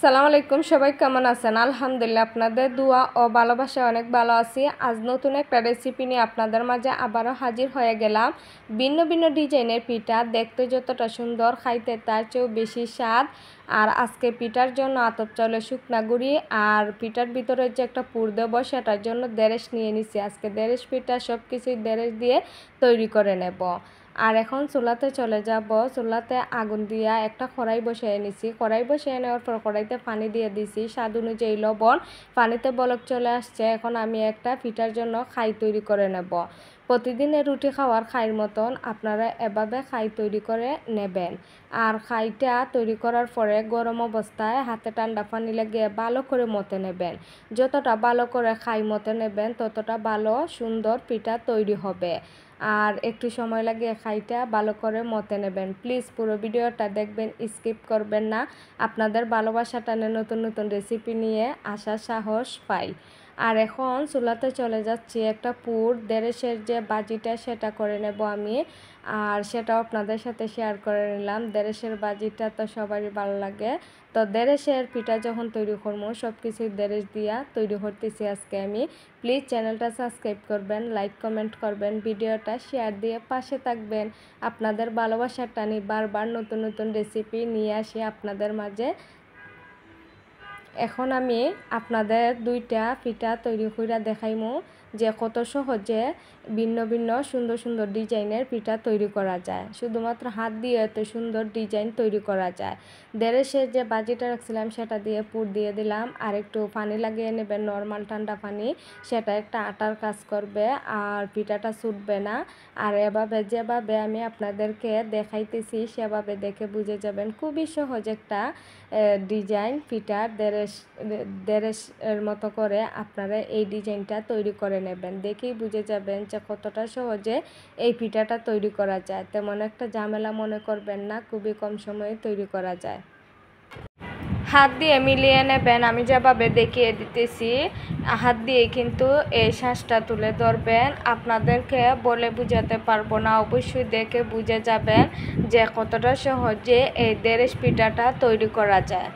সালাম আলাইকুম, সবাই কেমন আছেন? আলহামদুলিল্লাহ, আপনাদের দোয়া ও ভালোবাসা অনেক ভালো আছি। আজ নতুন একটা রেসিপি নিয়ে আপনাদের মাঝে আবারও হাজির হয়ে গেলাম। ভিন্ন ভিন্ন ডিজাইনের পিঠা, দেখতে যতটা সুন্দর, খাইতে তার চেয়েও বেশি স্বাদ। আর আজকে পিঠার জন্য আতপ চালের শুকনা গুঁড়ি আর পিঠার ভিতরে যে একটা পুর দেবো সেটার জন্য দেরেশ নিয়ে নিছি। আজকে দেরেশ পিঠা সব কিছুই দেরেশ দিয়ে তৈরি করে নেব। আর এখন চুলাতে চলে যাব। চুলাতে আগুন দিয়া একটা কড়াই বসিয়ে নিছি। কড়াই বসিয়ে নেওয়ার পর কড়াইতে পানি দিয়ে দিছি, স্বাদ অনুযায়ী লবণ। পানিতে বলক চলে আসছে। এখন আমি একটা পিঠার জন্য খাই তৈরি করে নেব। প্রতিদিনের রুটি খাওয়ার খাইয়ের মতন আপনারা এভাবে খাই তৈরি করে নেবেন। আর খাইটা তৈরি করার পরে গরম অবস্থায় হাতে ঠান্ডা পানি লাগিয়ে ভালো করে মতে নেবেন। যতটা ভালো করে খাই মতে নেবেন ততটা ভালো সুন্দর পিঠা তৈরি হবে। আর একটু সময় লাগিয়ে খাইটা ভালো করে মতে নেবেন। প্লিজ পুরো ভিডিওটা দেখবেন, স্কিপ করবেন না। আপনাদের ভালোবাসা টানে নতুন নতুন রেসিপি নিয়ে আসার সাহস পাই। আর এখন চুলাতে চলে যাচ্ছি, একটা পুর দেরেশের যে বাজিটা সেটা করে নেব আমি। আর সেটাও আপনাদের সাথে শেয়ার করে নিলাম। দেরেশের বাজিটা তো সবারই ভালো লাগে। তো দেরেশের পিঠা যখন তৈরি করবো সব কিছুই দেরেশ দিয়া তৈরি করতেছি আজকে আমি। প্লিজ চ্যানেলটা সাবস্ক্রাইব করবেন, লাইক কমেন্ট করবেন, ভিডিওটা শেয়ার দিয়ে পাশে থাকবেন। আপনাদের ভালোবাসার টানি বারবার নতুন নতুন রেসিপি নিয়ে আসি আপনাদের মাঝে। এখন আমি আপনাদের দুইটা পিঠা তৈরি করে দেখাইমু যে কত সহজে ভিন্ন ভিন্ন সুন্দর সুন্দর ডিজাইনের পিঠা তৈরি করা যায়। শুধুমাত্র হাত দিয়ে এত সুন্দর ডিজাইন তৈরি করা যায়। দেরেশের যে বাজিটা রাখছিলাম সেটা দিয়ে পুর দিয়ে দিলাম। আর একটু পানি লাগিয়ে নেবেন, নর্মাল ঠান্ডা পানি। সেটা একটা আটার কাজ করবে আর পিঠাটা ছুটবে না। আর এভাবে যেভাবে আমি আপনাদেরকে দেখাইতেছি সেভাবে দেখে বুঝে যাবেন খুবই সহজ একটা ডিজাইন পিঠার। দেরেশের মতো করে আপনারা এই ডিজাইনটা তৈরি করে নেবেন। দেখেই বুঝে যাবেন যে কতটা সহজে এই পিঠাটা তৈরি করা যায়। তেমন একটা ঝামেলা মনে করবেন না, খুবই কম সময়ে তৈরি করা যায়। হাত দিয়ে মিলিয়ে নেবেন, আমি যেভাবে দেখিয়ে দিতেছি হাত দিয়ে কিন্তু এই শ্বাসটা তুলে ধরবেন। আপনাদেরকে বলে বুঝাতে পারবো না, অবশ্যই দেখে বুঝে যাবেন যে কতটা সহজে এই দেরেশ পিঠাটা তৈরি করা যায়।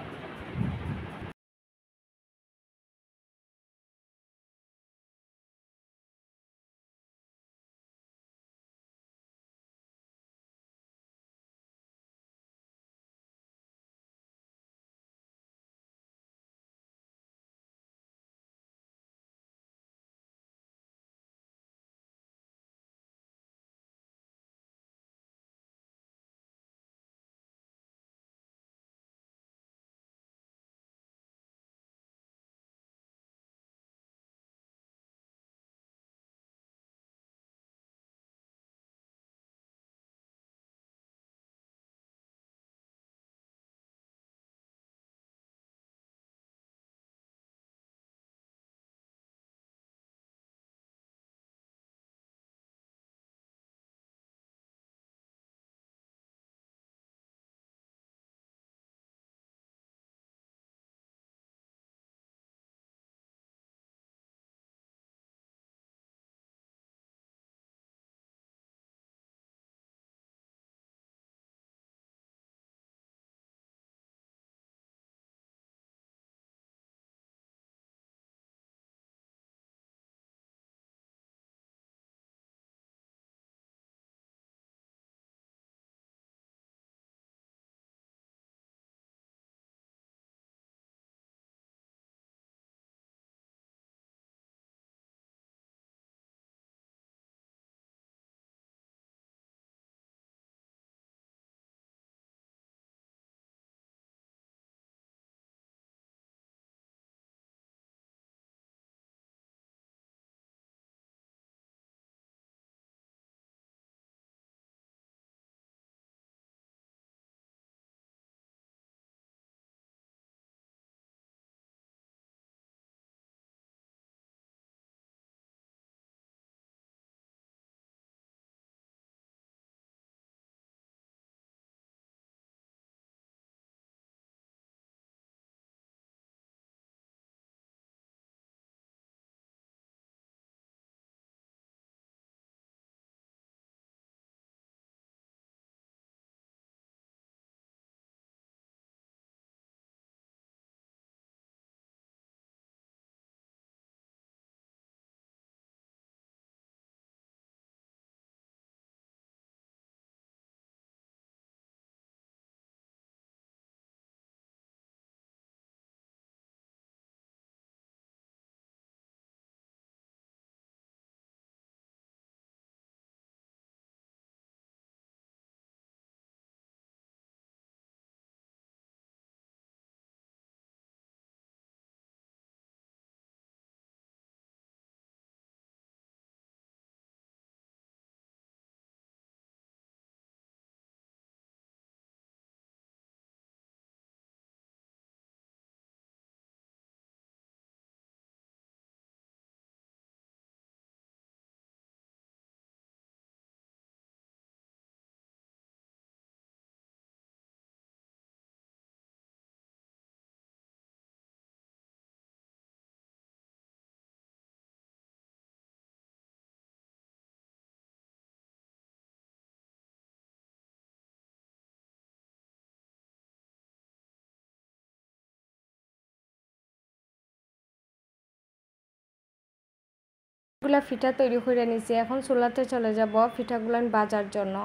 গুলা পিঠা তৈরি করে নিছি। এখন চুলাতে চলে যাব পিঠাগুলো ভাজার জন্য।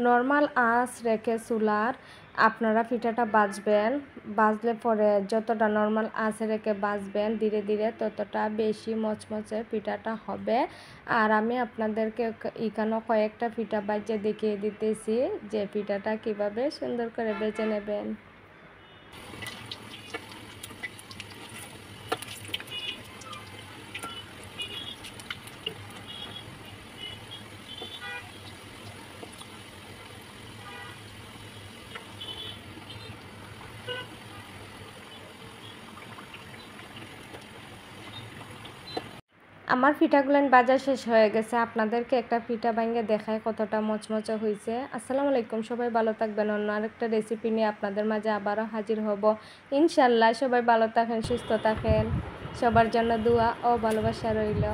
নর্মাল আঁচ রেখে চুলার আপনারা পিঠাটা ভাজবেন। ভাজলে পরে যতটা নর্মাল আঁচ রেখে ভাজবেন ধীরে ধীরে ততটা বেশি মচমচে পিঠাটা হবে। আর আমি আপনাদেরকে এখানে কয়েকটা পিঠা ভাজে দেখিয়ে দিতেছি যে পিঠাটা কিভাবে সুন্দর করে বেজে নেবেন। আমার পিঠাগুলো ভাজা শেষ হয়ে গেছে। আপনাদেরকে একটা পিঠা ভেঙে দেখায় কতটা মচমচে হয়েছে। আসসালামু আলাইকুম, সবাই ভালো থাকবেন। অন্য আরেকটা রেসিপি নিয়ে আপনাদের মাঝে আবারও হাজির হব ইনশাল্লাহ। সবাই ভালো থাকেন, সুস্থ থাকেন। সবার জন্য দোয়া ও ভালোবাসা রইল।